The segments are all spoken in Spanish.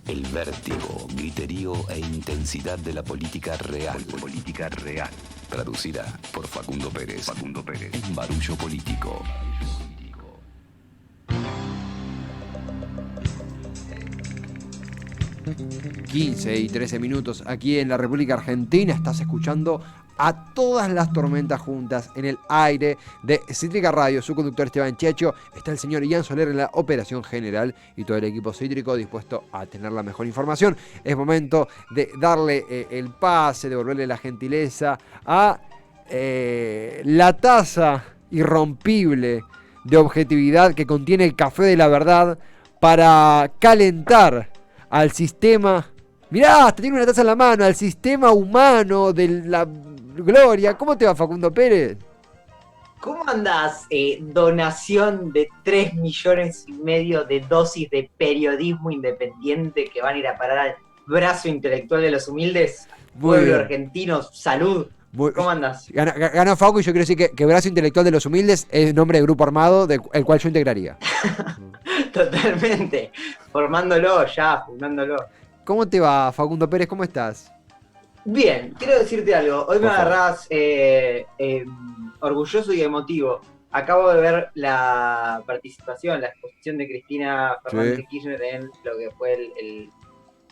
El vértigo, griterío e intensidad de la política real. Traducida por Facundo Pérez. En Barullo Político. 15 y 13 minutos aquí en la República Argentina. Estás escuchando a todas las tormentas juntas en el aire de Cítrica Radio. Su conductor Esteban Checho. Está el señor Ian Soler en la operación general y todo el equipo cítrico dispuesto a tener la mejor información. Es momento de darle el pase, devolverle la gentileza a la taza irrompible de objetividad que contiene el café de la verdad para calentar al sistema. Mirá, te tiene una taza en la mano, al sistema humano de la gloria. ¿Cómo te va, Facundo Pérez? ¿Cómo andás? Donación de 3,5 millones de dosis de periodismo independiente que van a ir a parar al brazo intelectual de los humildes. Pueblo argentino, salud. ¿Cómo andás? Ganó Facu y yo quiero decir que brazo intelectual de los humildes es nombre de grupo armado el cual yo integraría. Totalmente. Fundándolo. ¿Cómo te va, Facundo Pérez? ¿Cómo estás? Bien, quiero decirte algo. Hoy me agarrás orgulloso y emotivo. Acabo de ver la exposición de Cristina Fernández de Kirchner en lo que fue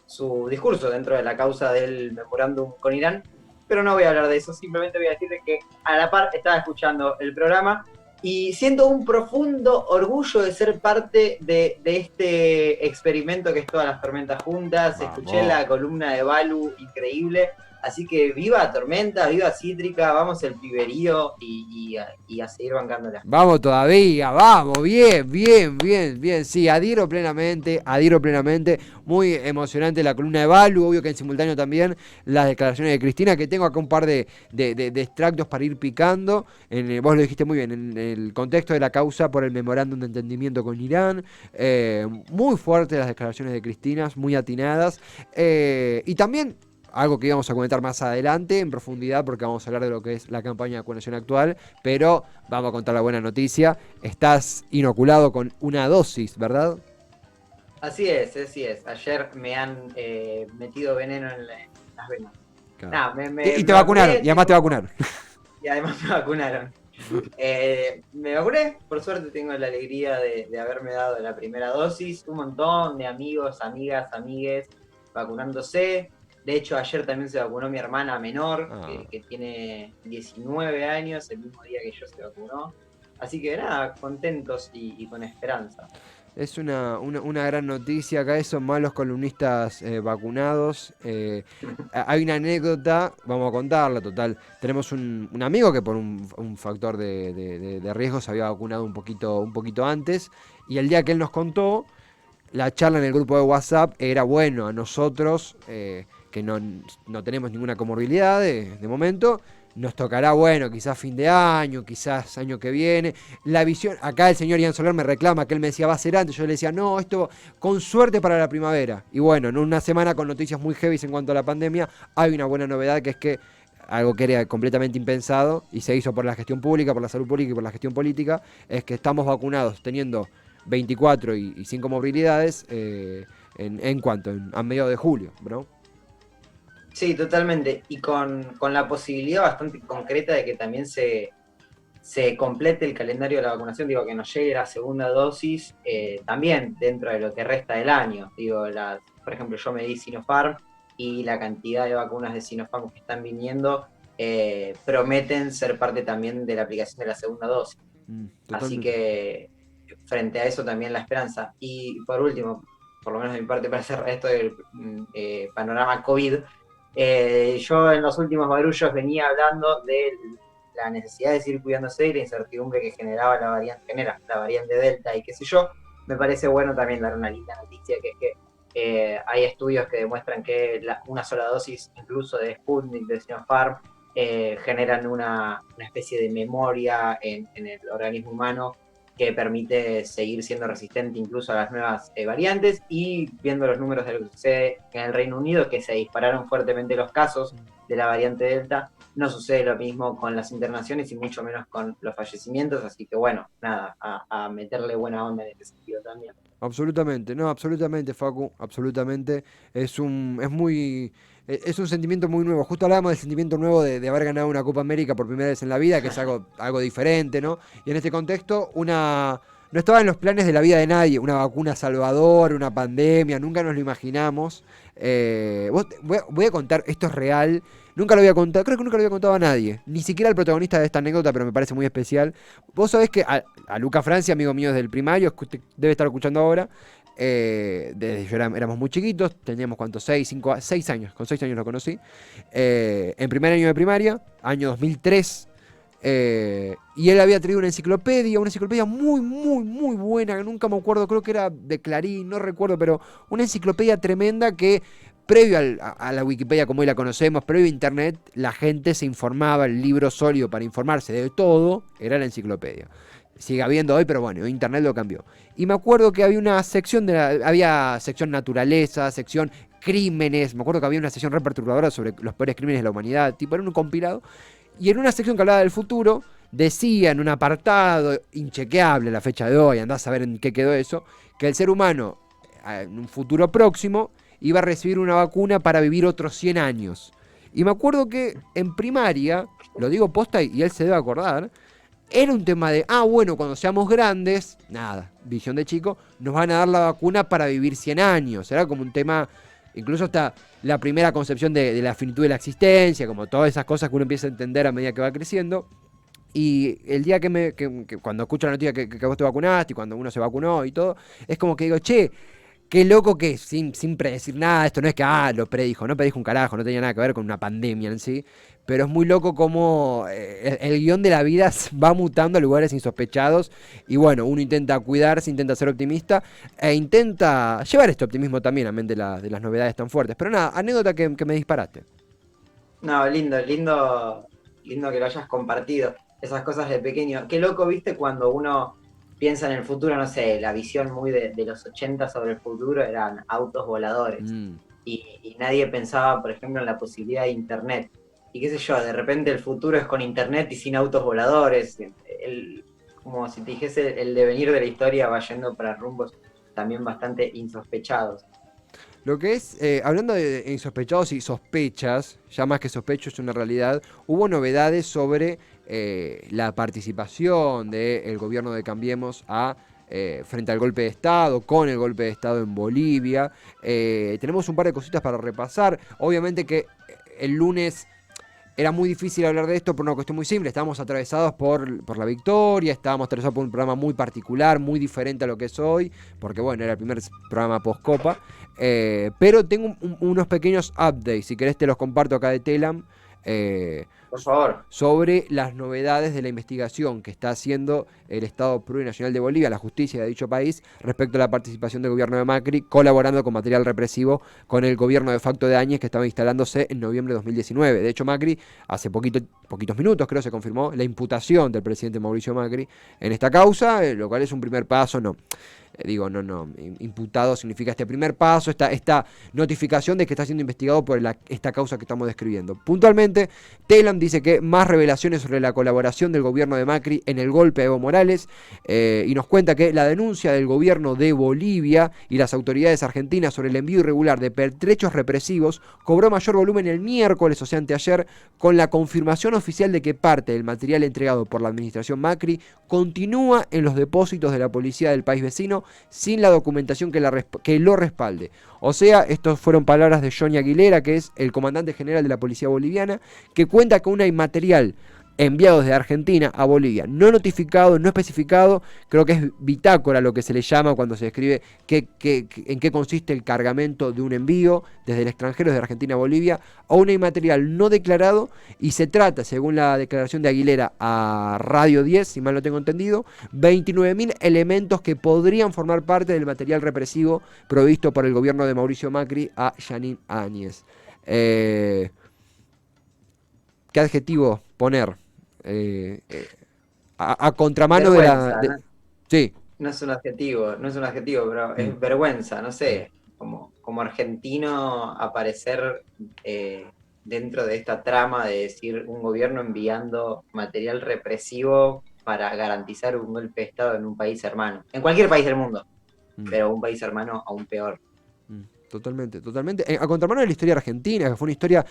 su discurso dentro de la causa del memorándum con Irán. Pero no voy a hablar de eso, simplemente voy a decirte que a la par estaba escuchando el programa y siento un profundo orgullo de ser parte de este experimento que es Todas las Tormentas Juntas. Vamos. Escuché la columna de Balu, increíble. Así que viva Tormenta, viva Cítrica, vamos el piberío y a seguir bancándola. Vamos todavía, vamos, bien, sí, adhiero plenamente, muy emocionante la columna de Balu, obvio que en simultáneo también las declaraciones de Cristina, que tengo acá un par de extractos para ir picando, vos lo dijiste muy bien, en el contexto de la causa por el memorándum de entendimiento con Irán, muy fuertes las declaraciones de Cristina, muy atinadas, y también algo que íbamos a comentar más adelante en profundidad porque vamos a hablar de lo que es la campaña de vacunación actual, pero vamos a contar la buena noticia. Estás inoculado con una dosis, ¿verdad? Así es. Ayer me han metido veneno en las venas. Claro. Y te vacunaron, y además te vacunaron. Y además me vacunaron. Me vacuné, por suerte tengo la alegría de haberme dado la primera dosis. Un montón de amigos, amigas, amigues vacunándose. De hecho, ayer también se vacunó mi hermana menor, que tiene 19 años, el mismo día que yo se vacunó. Así que nada, contentos y con esperanza. Es una gran noticia. Acá son malos columnistas vacunados. Hay una anécdota, vamos a contarla, total. Tenemos un amigo que por un factor de riesgo se había vacunado un poquito antes. Y el día que él nos contó, la charla en el grupo de WhatsApp era, bueno, a nosotros, que no tenemos ninguna comorbilidad de momento, nos tocará, bueno, quizás fin de año, quizás año que viene. La visión, acá el señor Ian Soler me reclama, que él me decía, va a ser antes. Yo le decía, no, esto con suerte para la primavera. Y bueno, en una semana con noticias muy heavy en cuanto a la pandemia, hay una buena novedad, que es que algo que era completamente impensado y se hizo por la gestión pública, por la salud pública y por la gestión política, es que estamos vacunados teniendo 24 y 5 movilidades a mediados de julio, ¿no? Sí, totalmente. Y con la posibilidad bastante concreta de que también se complete el calendario de la vacunación, digo, que nos llegue la segunda dosis también dentro de lo que resta del año. Digo, por ejemplo, yo me di Sinopharm y la cantidad de vacunas de Sinopharm que están viniendo prometen ser parte también de la aplicación de la segunda dosis. Así que frente a eso también la esperanza. Y por último, por lo menos de mi parte para cerrar esto del panorama COVID, yo en los últimos barullos venía hablando de la necesidad de seguir cuidándose y la incertidumbre que genera la variante Delta y qué sé yo. Me parece bueno también dar una linda noticia, que es que hay estudios que demuestran que una sola dosis, incluso de Sputnik, de Sinopharm, generan una especie de memoria en el organismo humano que permite seguir siendo resistente incluso a las nuevas variantes. Y viendo los números de lo que sucede en el Reino Unido, que se dispararon fuertemente los casos de la variante Delta, no sucede lo mismo con las internaciones y mucho menos con los fallecimientos. Así que bueno, nada, a meterle buena onda en ese sentido también. Absolutamente, no, absolutamente, Facu, absolutamente. Es un sentimiento muy nuevo. Justo hablábamos del sentimiento nuevo de haber ganado una Copa América por primera vez en la vida, que es algo diferente, ¿no? Y en este contexto, no estaba en los planes de la vida de nadie, una vacuna salvador, una pandemia, nunca nos lo imaginamos. Voy a contar, esto es real. Nunca lo había contado, creo que nunca lo había contado a nadie, ni siquiera al protagonista de esta anécdota, pero me parece muy especial. Vos sabés que a Luca Francia, amigo mío desde el primario, que usted debe estar escuchando ahora, desde éramos muy chiquitos, teníamos cuántos, 6 años, con 6 años lo conocí, en primer año de primaria, año 2003, y él había traído una enciclopedia muy, muy, muy buena, que nunca me acuerdo, creo que era de Clarín, no recuerdo, pero una enciclopedia tremenda que previo a la Wikipedia como hoy la conocemos, previo a Internet, la gente se informaba, el libro sólido para informarse de todo era la enciclopedia. Sigue habiendo hoy, pero bueno, Internet lo cambió. Y me acuerdo que había una sección, había sección naturaleza, sección crímenes, me acuerdo que había una sección re perturbadora sobre los peores crímenes de la humanidad, tipo era un compilado. Y en una sección que hablaba del futuro, decía en un apartado inchequeable la fecha de hoy, andás a ver en qué quedó eso, que el ser humano en un futuro próximo iba a recibir una vacuna para vivir otros 100 años. Y me acuerdo que en primaria, lo digo posta y él se debe acordar, era un tema de, bueno, cuando seamos grandes, nada, visión de chico, nos van a dar la vacuna para vivir 100 años. Era como un tema, incluso hasta la primera concepción de la finitud de la existencia, como todas esas cosas que uno empieza a entender a medida que va creciendo. Y el día que cuando escucho la noticia que vos te vacunaste y cuando uno se vacunó y todo, es como que digo, che, qué loco que sin predecir nada, esto no es que lo predijo un carajo, no tenía nada que ver con una pandemia en sí, pero es muy loco cómo el guión de la vida va mutando a lugares insospechados y bueno, uno intenta cuidarse, intenta ser optimista e intenta llevar este optimismo también a mente de las novedades tan fuertes. Pero nada, anécdota que me disparaste. No, lindo, lindo, lindo que lo hayas compartido, esas cosas de pequeño. Qué loco, viste, cuando uno piensa en el futuro, no sé, la visión muy de los 80 sobre el futuro eran autos voladores. Mm. Y nadie pensaba, por ejemplo, en la posibilidad de Internet. Y qué sé yo, de repente el futuro es con Internet y sin autos voladores. Como si te dijese, el devenir de la historia va yendo para rumbos también bastante insospechados. Lo que es, hablando de insospechados y sospechas, ya más que sospecho es una realidad, hubo novedades sobre la participación del gobierno de Cambiemos frente al golpe de Estado, con el golpe de Estado en Bolivia. Tenemos un par de cositas para repasar. Obviamente que el lunes era muy difícil hablar de esto por una cuestión muy simple. Estábamos atravesados por la victoria, estábamos atravesados por un programa muy particular, muy diferente a lo que es hoy, porque bueno, era el primer programa post-Copa. Pero tengo unos pequeños updates, si querés te los comparto acá de Telam. Por favor. Sobre las novedades de la investigación que está haciendo el Estado Plurinacional de Bolivia, la justicia de dicho país, respecto a la participación del gobierno de Macri, colaborando con material represivo con el gobierno de facto de Áñez que estaba instalándose en noviembre de 2019. De hecho, Macri, hace poquitos minutos creo, se confirmó la imputación del presidente Mauricio Macri en esta causa, lo cual es un primer paso, imputado significa este primer paso, esta notificación de que está siendo investigado por esta causa que estamos describiendo. Puntualmente, Telam dice que más revelaciones sobre la colaboración del gobierno de Macri en el golpe a Evo Morales y nos cuenta que la denuncia del gobierno de Bolivia y las autoridades argentinas sobre el envío irregular de pertrechos represivos cobró mayor volumen el miércoles, o sea, anteayer, con la confirmación oficial de que parte del material entregado por la administración Macri continúa en los depósitos de la policía del país vecino sin la documentación que lo respalde. O sea, estas fueron palabras de Johnny Aguilera, que es el comandante general de la policía boliviana, que cuenta con un material enviado desde Argentina a Bolivia, no notificado, no especificado, creo que es bitácora lo que se le llama cuando se describe en qué consiste el cargamento de un envío desde el extranjero, desde Argentina a Bolivia, a un material no declarado, y se trata, según la declaración de Aguilera a Radio 10, si mal no tengo entendido, 29.000 elementos que podrían formar parte del material represivo provisto por el gobierno de Mauricio Macri a Jeanine Áñez. ¿Qué adjetivo poner? A contramano Vergüenza, de la... ¿no? Sí. No es un adjetivo, pero es vergüenza, no sé, como argentino aparecer dentro de esta trama de decir un gobierno enviando material represivo para garantizar un golpe de Estado en un país hermano, en cualquier país del mundo. pero un país hermano aún peor. Totalmente, totalmente. A contramano de la historia argentina, que fue una historia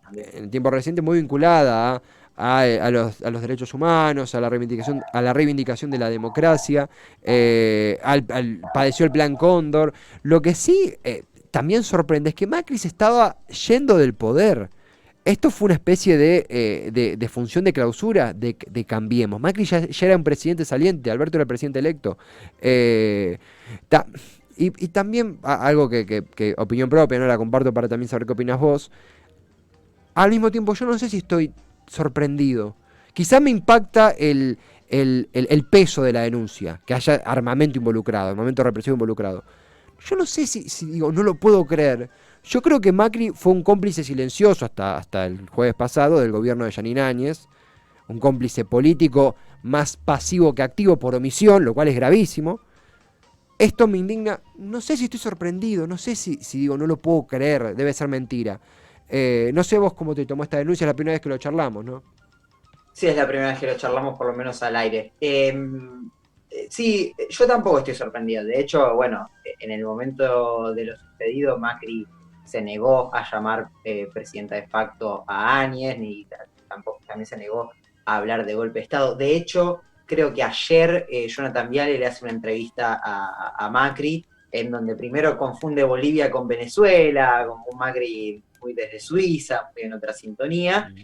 También. en tiempo reciente muy vinculada a los derechos humanos, a la reivindicación de la democracia, padeció el Plan Cóndor. Lo que sí también sorprende es que Macri se estaba yendo del poder. Esto fue una especie de función de clausura de Cambiemos. Macri ya era un presidente saliente, Alberto era el presidente electo. Eh, ta- y también algo que opinión propia, no la comparto para también saber qué opinas vos. Al mismo tiempo, yo no sé si estoy sorprendido. Quizá me impacta el peso de la denuncia, que haya armamento involucrado, armamento represivo involucrado. Yo no sé si digo, no lo puedo creer. Yo creo que Macri fue un cómplice silencioso hasta el jueves pasado del gobierno de Yanine Áñez, un cómplice político más pasivo que activo por omisión, lo cual es gravísimo. Esto me indigna, no sé si estoy sorprendido, no sé si digo, no lo puedo creer, debe ser mentira. No sé vos cómo te tomó esta denuncia, es la primera vez que lo charlamos, ¿no? Sí, es la primera vez que lo charlamos, por lo menos al aire. Sí, yo tampoco estoy sorprendido. De hecho, bueno, en el momento de lo sucedido, Macri se negó a llamar presidenta de facto a Áñez, ni tampoco también se negó a hablar de golpe de Estado. De hecho, creo que ayer Jonathan Viale le hace una entrevista a Macri, en donde primero confunde Bolivia con Venezuela, con un Macri muy desde Suiza, muy en otra sintonía,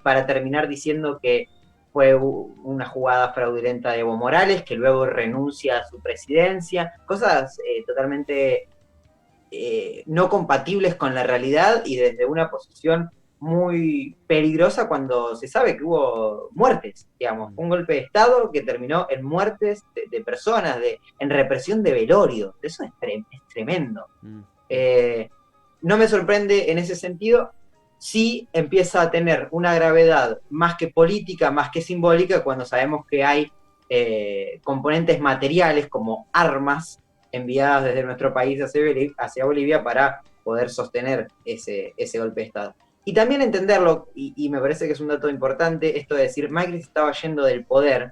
para terminar diciendo que fue una jugada fraudulenta de Evo Morales, que luego renuncia a su presidencia, cosas totalmente no compatibles con la realidad y desde una posición muy peligrosa cuando se sabe que hubo muertes, digamos, un golpe de Estado que terminó en muertes de personas, en represión de velorios, eso es tremendo. No me sorprende en ese sentido, sí empieza a tener una gravedad más que política, más que simbólica, cuando sabemos que hay componentes materiales como armas enviadas desde nuestro país hacia Bolivia para poder sostener ese golpe de Estado. Y también entenderlo, y me parece que es un dato importante, esto de decir Macri se estaba yendo del poder,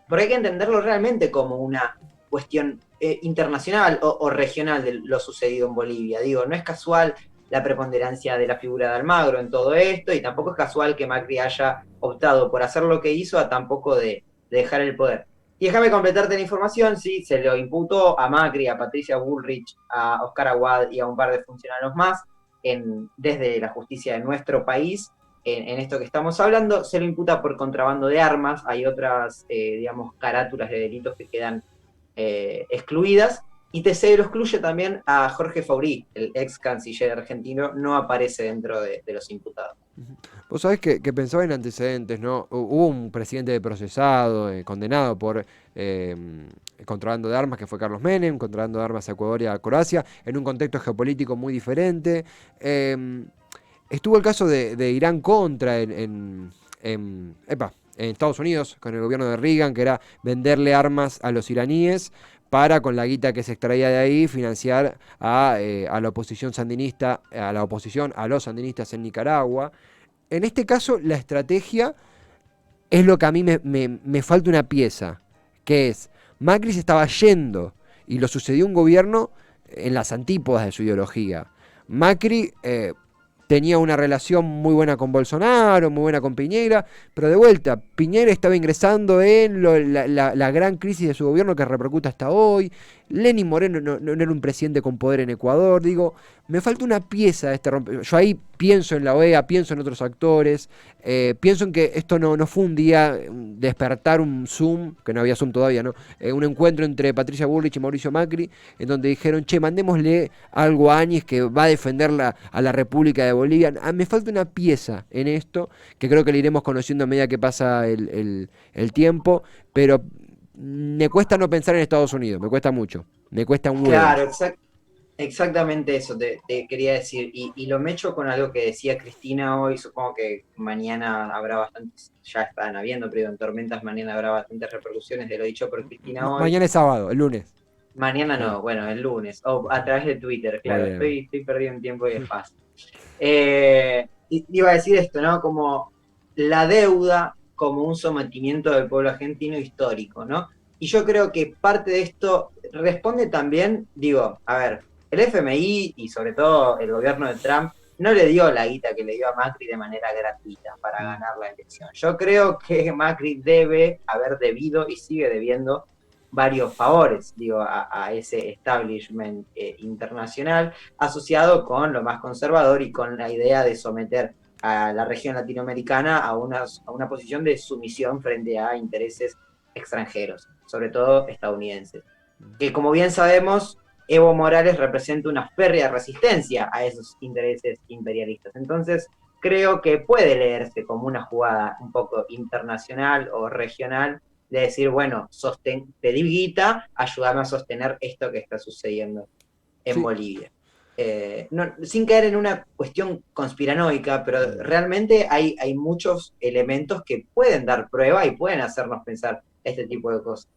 porque hay que entenderlo realmente como una cuestión internacional o regional de lo sucedido en Bolivia. Digo, no es casual la preponderancia de la figura de Almagro en todo esto, y tampoco es casual que Macri haya optado por hacer lo que hizo a tampoco de dejar el poder. Y déjame completarte la información, sí, se lo imputó a Macri, a Patricia Bullrich, a Oscar Aguad y a un par de funcionarios más desde la justicia de nuestro país. En esto que estamos hablando, se lo imputa por contrabando de armas, hay otras, digamos, carátulas de delitos que quedan excluidas, y TC lo excluye también a Jorge Faurí, el ex canciller argentino, no aparece dentro de los imputados. Vos sabés que pensaba en antecedentes, ¿no? Hubo un presidente procesado, condenado por contrabando de armas, que fue Carlos Menem, contrabando de armas a Ecuador y a Croacia, en un contexto geopolítico muy diferente. Estuvo el caso de Irán contra en Estados Unidos, con el gobierno de Reagan, que era venderle armas a los iraníes para, con la guita que se extraía de ahí, financiar a la oposición sandinista, a los sandinistas en Nicaragua. En este caso, la estrategia es lo que a mí me falta una pieza, que es, Macri se estaba yendo y lo sucedió un gobierno en las antípodas de su ideología. Macri tenía una relación muy buena con Bolsonaro, muy buena con Piñera, pero de vuelta, Piñera estaba ingresando en la gran crisis de su gobierno que repercute hasta hoy. Lenín Moreno no era un presidente con poder en Ecuador. Digo, me falta una pieza de este rompecabezas. Yo ahí pienso en la OEA, pienso en otros actores, pienso en que esto no fue un día despertar un Zoom, que no había Zoom todavía, ¿no? Un encuentro entre Patricia Bullrich y Mauricio Macri, en donde dijeron, che, mandémosle algo a Áñez que va a defender a la República de Bolivia. Me falta una pieza en esto, que creo que le iremos conociendo a medida que pasa el tiempo, pero me cuesta no pensar en Estados Unidos, me cuesta mucho, me cuesta un huevo. Claro, exactamente eso te quería decir. Y lo mecho con algo que decía Cristina hoy, supongo que mañana habrá bastantes, ya están habiendo, pero en tormentas mañana habrá bastantes repercusiones de lo dicho por Cristina hoy. Mañana es sábado, el lunes. Mañana no, bueno, el lunes, o a través de Twitter, claro, estoy perdido en tiempo y espacio. Iba a decir esto, ¿no? Como la deuda como un sometimiento del pueblo argentino histórico, ¿no? Y yo creo que parte de esto responde también, digo, a ver, el FMI y sobre todo el gobierno de Trump no le dio la guita que le dio a Macri de manera gratuita para ganar la elección. Yo creo que Macri debe haber debido y sigue debiendo varios favores, digo, a ese establishment internacional asociado con lo más conservador y con la idea de someter a la región latinoamericana a una posición de sumisión frente a intereses extranjeros, sobre todo estadounidenses. Que como bien sabemos, Evo Morales representa una férrea resistencia a esos intereses imperialistas. Entonces, creo que puede leerse como una jugada un poco internacional o regional de decir, bueno, te di guita, ayúdame a sostener esto que está sucediendo en Sí. Bolivia. No, sin caer en una cuestión conspiranoica, pero realmente hay muchos elementos que pueden dar prueba y pueden hacernos pensar este tipo de cosas.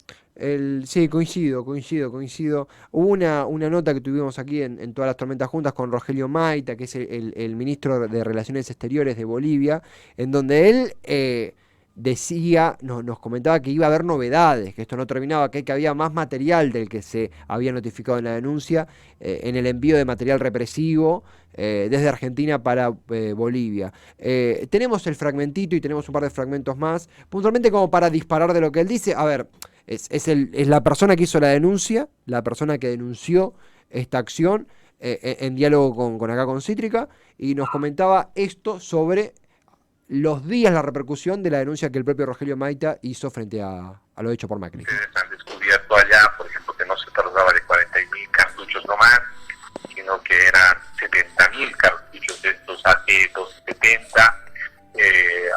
Sí, coincido. Hubo una nota que tuvimos aquí en Todas las Tormentas Juntas con Rogelio Maita, que es el ministro de Relaciones Exteriores de Bolivia, en donde él decía, nos comentaba que iba a haber novedades, que esto no terminaba, que había más material del que se había notificado en la denuncia, en el envío de material represivo desde Argentina para Bolivia. Tenemos el fragmentito y tenemos un par de fragmentos más, puntualmente como para disparar de lo que él dice. A ver, es la persona que hizo la denuncia, la persona que denunció esta acción en diálogo con Cítrica, y nos comentaba esto sobre los días, la repercusión de la denuncia que el propio Rogelio Maita hizo frente a lo hecho por Macri. Ustedes han descubierto allá, por ejemplo, que no se trataba de 40.000 cartuchos nomás, sino que eran 70.000 cartuchos de estos AT-270.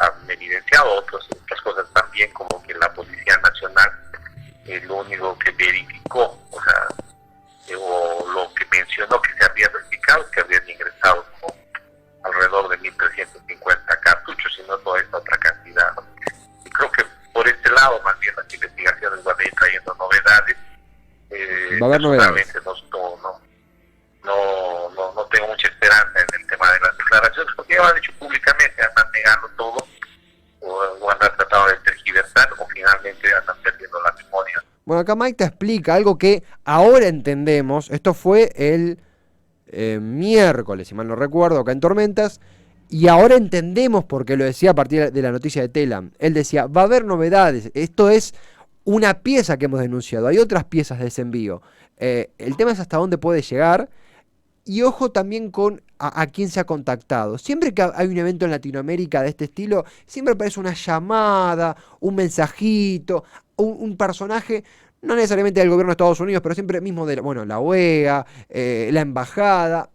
Han evidenciado otras cosas también, como que la Policía Nacional lo único que verificó, o lo que mencionó que se había verificado, que habían ingresado como alrededor de 1.350 cartuchos y no toda esta otra cantidad. Y creo que por este lado, más bien, las investigaciones van a ir trayendo novedades. Va a haber novedades. No tengo mucha esperanza en el tema de las declaraciones, porque ya lo han dicho públicamente, andan negando todo, o andan tratando de tergiversar, o finalmente andan perdiendo la memoria. Bueno, acá Maita explica algo que ahora entendemos. Esto fue el miércoles, si mal no recuerdo, acá en Tormentas. Y ahora entendemos por qué lo decía a partir de la noticia de Telam. Él decía, va a haber novedades. Esto es una pieza que hemos denunciado. Hay otras piezas de ese envío. El tema es hasta dónde puede llegar. Y ojo también con a quién se ha contactado. Siempre que hay un evento en Latinoamérica de este estilo, siempre aparece una llamada, un mensajito, un personaje, no necesariamente del gobierno de Estados Unidos, pero siempre mismo de la OEA, la embajada.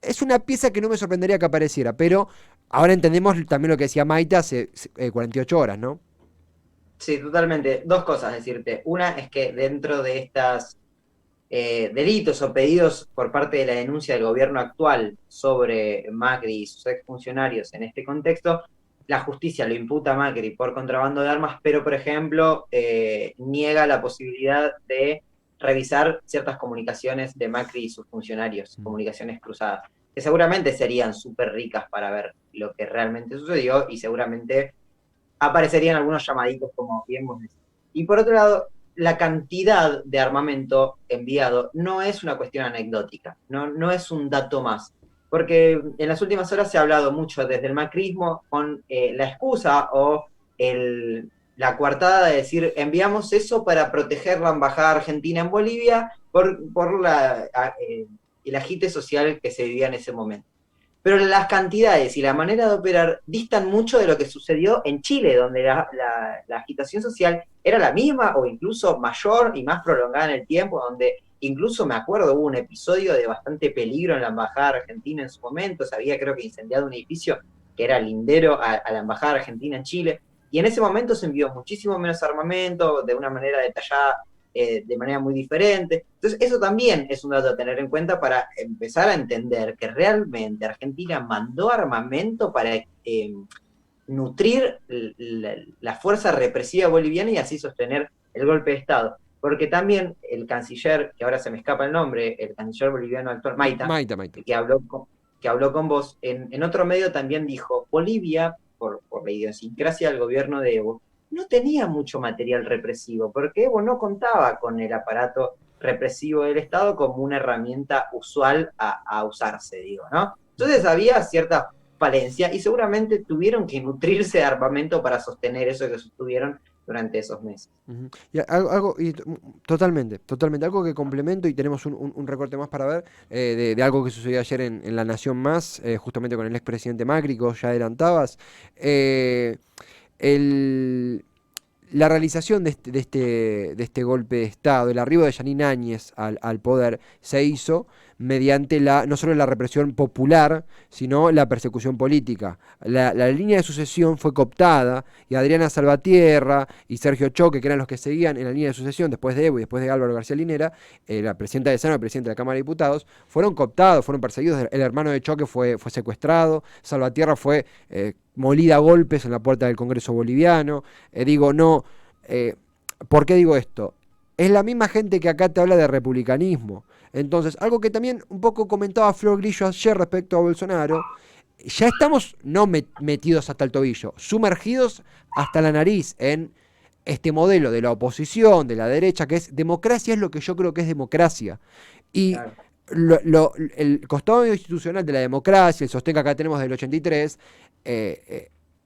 Es una pieza que no me sorprendería que apareciera, pero ahora entendemos también lo que decía Maita hace 48 horas, ¿no? Sí, totalmente. Dos cosas decirte. Una es que dentro de estas delitos o pedidos por parte de la denuncia del gobierno actual sobre Macri y sus exfuncionarios en este contexto, la justicia lo imputa a Macri por contrabando de armas, pero por ejemplo niega la posibilidad de revisar ciertas comunicaciones de Macri y sus funcionarios, comunicaciones cruzadas, que seguramente serían súper ricas para ver lo que realmente sucedió y seguramente aparecerían algunos llamaditos como bien vos decís. Y por otro lado, la cantidad de armamento enviado no es una cuestión anecdótica, no es un dato más, porque en las últimas horas se ha hablado mucho desde el macrismo con la excusa o la coartada de decir enviamos eso para proteger la embajada argentina en Bolivia por el agite social que se vivía en ese momento. Pero las cantidades y la manera de operar distan mucho de lo que sucedió en Chile, donde la agitación social era la misma o incluso mayor y más prolongada en el tiempo, donde incluso me acuerdo hubo un episodio de bastante peligro en la embajada argentina en su momento, se había creo que incendiado un edificio que era lindero a la embajada argentina en Chile, y en ese momento se envió muchísimo menos armamento, de una manera detallada, de manera muy diferente. Entonces, eso también es un dato a tener en cuenta para empezar a entender que realmente Argentina mandó armamento para nutrir la fuerza represiva boliviana y así sostener el golpe de Estado. Porque también el canciller, que ahora se me escapa el nombre, el canciller boliviano actual, Maita. Que habló con vos, en otro medio también dijo, Bolivia, por la idiosincrasia del gobierno de Evo, no tenía mucho material represivo, porque Evo no contaba con el aparato represivo del Estado como una herramienta usual a usarse, digo, ¿no? Entonces había cierta falencia y seguramente tuvieron que nutrirse de armamento para sostener eso que sostuvieron durante esos meses. Totalmente, algo que complemento, y tenemos un recorte más para ver, de algo que sucedió ayer en La Nación Más, justamente con el expresidente Macri, que vos ya adelantabas. La realización de este golpe de Estado, el arribo de Yanine Áñez al poder, se hizo mediante no solo la represión popular, sino la persecución política. La línea de sucesión fue cooptada, y Adriana Salvatierra y Sergio Choque, que eran los que seguían en la línea de sucesión después de Evo y después de Álvaro García Linera, la presidenta de Senado y presidente de la Cámara de Diputados, fueron cooptados, fueron perseguidos. El hermano de Choque fue secuestrado, Salvatierra fue molida a golpes en la puerta del Congreso boliviano. ¿Por qué digo esto? Es la misma gente que acá te habla de republicanismo. Entonces, algo que también un poco comentaba Flor Grillo ayer respecto a Bolsonaro, ya estamos no metidos hasta el tobillo, sumergidos hasta la nariz en este modelo de la oposición, de la derecha, que es democracia, es lo que yo creo que es democracia. Y claro, el costado institucional de la democracia, el sostén que acá tenemos del 83,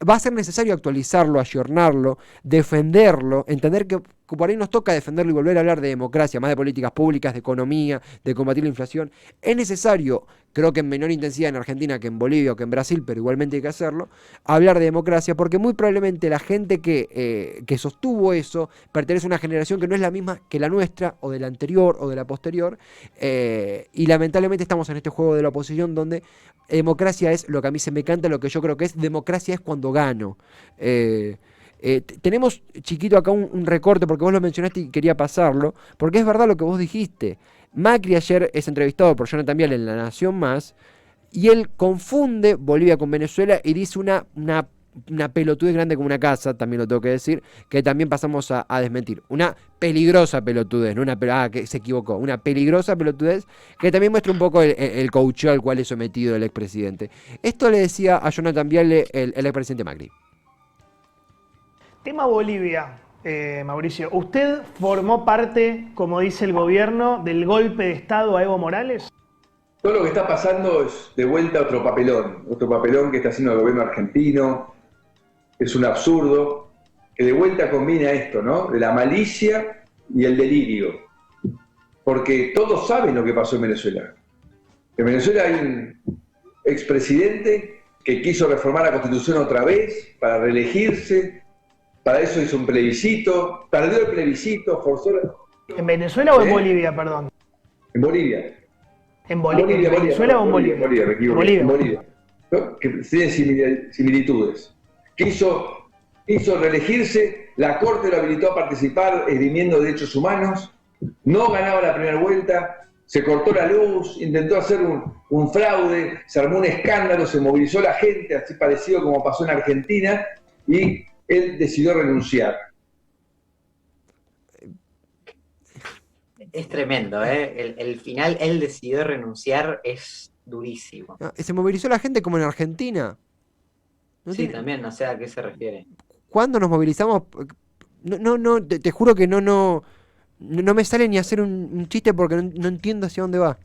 va a ser necesario actualizarlo, ayornarlo, defenderlo, entender que por ahí nos toca defenderlo y volver a hablar de democracia, más de políticas públicas, de economía, de combatir la inflación. Es necesario, creo que en menor intensidad en Argentina que en Bolivia o que en Brasil, pero igualmente hay que hacerlo, hablar de democracia, porque muy probablemente la gente que sostuvo eso pertenece a una generación que no es la misma que la nuestra, o de la anterior, o de la posterior, y lamentablemente estamos en este juego de la oposición donde democracia es lo que a mí se me canta, lo que yo creo que es democracia es cuando gano. Tenemos, chiquito, acá un recorte, porque vos lo mencionaste y quería pasarlo, porque es verdad lo que vos dijiste. Macri ayer es entrevistado por Jonathan Viale en La Nación Más, y él confunde Bolivia con Venezuela y dice una pelotudez grande como una casa, también lo tengo que decir, que también pasamos a desmentir. Una peligrosa pelotudez, no que se equivocó, una peligrosa pelotudez que también muestra un poco el coacheo al cual es sometido el expresidente. Esto le decía a Jonathan Viale el expresidente Macri. Tema Bolivia, Mauricio. ¿Usted formó parte, como dice el gobierno, del golpe de Estado a Evo Morales? Todo lo que está pasando es de vuelta otro papelón que está haciendo el gobierno argentino. Es un absurdo, que de vuelta combina esto, ¿no? De la malicia y el delirio. Porque todos saben lo que pasó en Venezuela. En Venezuela hay un expresidente que quiso reformar la Constitución otra vez para reelegirse. Para eso hizo un plebiscito, perdió el plebiscito, forzó la... ¿En Venezuela o en Bolivia, perdón? En Bolivia. ¿En Bolivia? ¿En Venezuela o en Bolivia? En Bolivia. ¿No? Que tienen similitudes. Quiso reelegirse, la Corte lo habilitó a participar esgrimiendo derechos humanos, no ganaba la primera vuelta, se cortó la luz, intentó hacer un fraude, se armó un escándalo, se movilizó la gente, así parecido como pasó en Argentina, y él decidió renunciar. Es tremendo, ¿eh? El final, él decidió renunciar, es durísimo. Se movilizó la gente como en Argentina. Sí, también, no sé a qué se refiere. ¿Cuándo nos movilizamos? Te juro que no me sale ni hacer un chiste porque no entiendo hacia dónde va.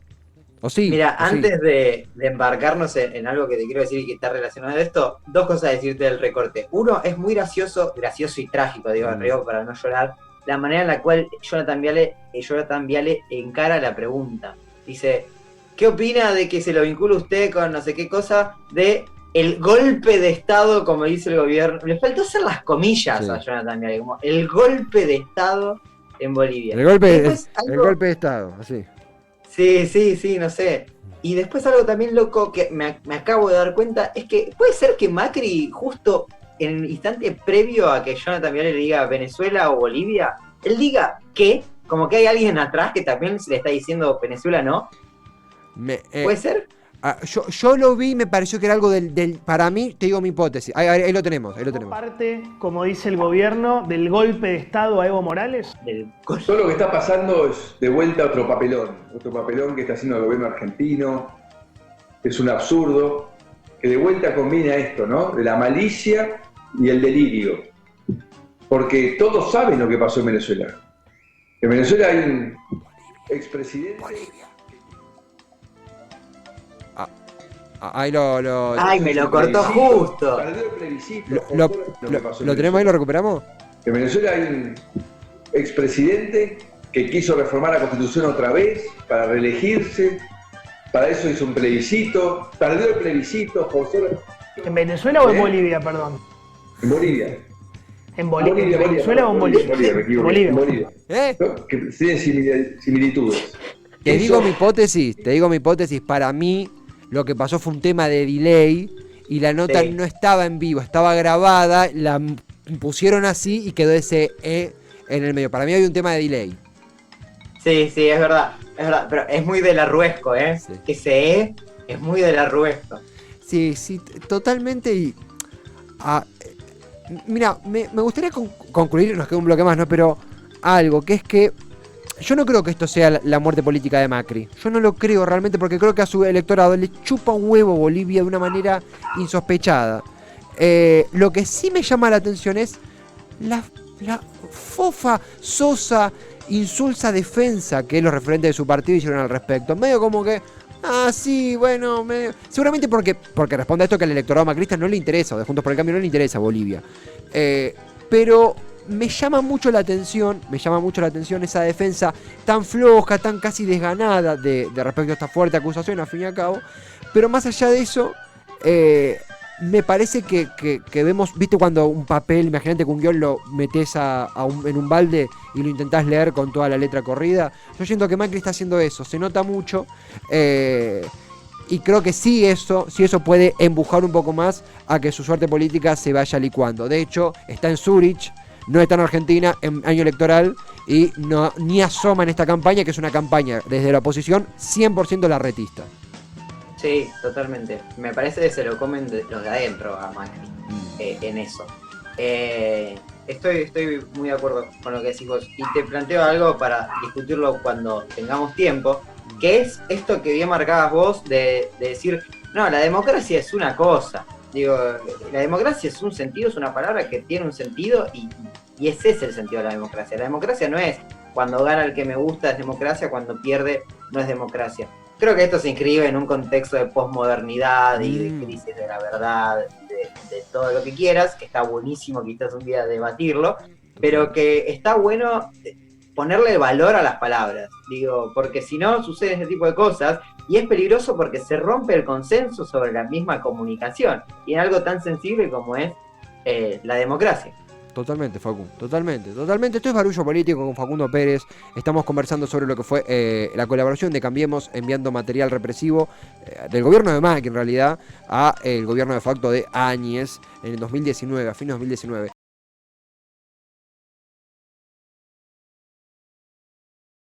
¿O sí? Mira, ¿o antes sí? de embarcarnos en algo que te quiero decir y que está relacionado a esto, dos cosas a decirte del recorte. Uno, es muy gracioso y trágico, digo, arriba para no llorar, la manera en la cual Jonathan Viale encara la pregunta. Dice, ¿qué opina de que se lo vincule usted con no sé qué cosa de el golpe de Estado, como dice el gobierno? Le faltó hacer las comillas a Jonathan Viale, como el golpe de Estado en Bolivia. El golpe de Estado, así. Sí, no sé. Y después algo también loco que me acabo de dar cuenta es que puede ser que Macri, justo en el instante previo a que Jonathan Viale le diga Venezuela o Bolivia, él diga que, como que hay alguien atrás que también se le está diciendo Venezuela, ¿no? ¿Puede ser? Yo lo vi y me pareció que era algo del para mí, te digo mi hipótesis. Ahí lo tenemos. Parte, como dice el gobierno, del golpe de Estado a Evo Morales. Todo lo que está pasando es de vuelta otro papelón que está haciendo el gobierno argentino. Es un absurdo, que de vuelta combina esto, ¿no? De la malicia y el delirio. Porque todos saben lo que pasó en Venezuela. En Venezuela hay un expresidente. Ahí Ay, me lo cortó justo. Perdió el plebiscito. ¿Lo tenemos ahí? ¿Lo recuperamos? En Venezuela hay un expresidente que quiso reformar la Constitución otra vez para reelegirse. Para eso hizo un plebiscito. Perdió el plebisito. ¿En Venezuela o en Bolivia, perdón? En Bolivia. ¿En Bolivia? ¿En Venezuela o en Bolivia? En Bolivia. ¿Eh? Que tienen similitudes. Te digo mi hipótesis, para mí lo que pasó fue un tema de delay y la nota no estaba en vivo, estaba grabada, la pusieron así y quedó ese en el medio. Para mí hay un tema de delay. Sí, es verdad, pero es muy del arruesco, Sí. Ese es muy del arruesco. Sí, totalmente. Y mira, me gustaría concluir, nos queda un bloque más, ¿no? Pero algo, que es que yo no creo que esto sea la muerte política de Macri. Yo no lo creo realmente porque creo que a su electorado le chupa un huevo Bolivia de una manera insospechada. Lo que sí me llama la atención es la fofa, sosa, insulsa defensa que los referentes de su partido hicieron al respecto. Medio como que, sí, bueno, seguramente porque responde a esto que al electorado macrista no le interesa, o de Juntos por el Cambio no le interesa Bolivia. Pero me llama mucho la atención esa defensa tan floja, tan casi desganada de respecto a esta fuerte acusación, al fin y al cabo. Pero más allá de eso, me parece que vemos, viste cuando un papel, imagínate que un guión lo metés en un balde y lo intentás leer con toda la letra corrida. Yo siento que Macri está haciendo eso, se nota mucho. Y creo que sí eso puede empujar un poco más a que su suerte política se vaya licuando. De hecho, está en Zurich, no está en Argentina en año electoral y ni asoma en esta campaña, que es una campaña desde la oposición 100% larretista. Sí, totalmente. Me parece que se lo comen los de adentro a Macri en eso. Estoy muy de acuerdo con lo que decís vos. Y te planteo algo para discutirlo cuando tengamos tiempo, que es esto que bien marcabas vos de decir, no, la democracia es una cosa. Digo, la democracia es un sentido, es una palabra que tiene un sentido y ese es el sentido de la democracia. La democracia no es cuando gana el que me gusta es democracia, cuando pierde no es democracia. Creo que esto se inscribe en un contexto de posmodernidad y de crisis de la verdad, de todo lo que quieras, que está buenísimo quizás un día debatirlo, pero que está bueno ponerle valor a las palabras, digo, porque si no sucede ese tipo de cosas y es peligroso porque se rompe el consenso sobre la misma comunicación y en algo tan sensible como es la democracia. Totalmente, Facu, totalmente. Esto es Barullo Político con Facundo Pérez. Estamos conversando sobre lo que fue la colaboración de Cambiemos enviando material represivo del gobierno de Macri, en realidad, a el gobierno de facto de Áñez en el 2019, a fines de 2019.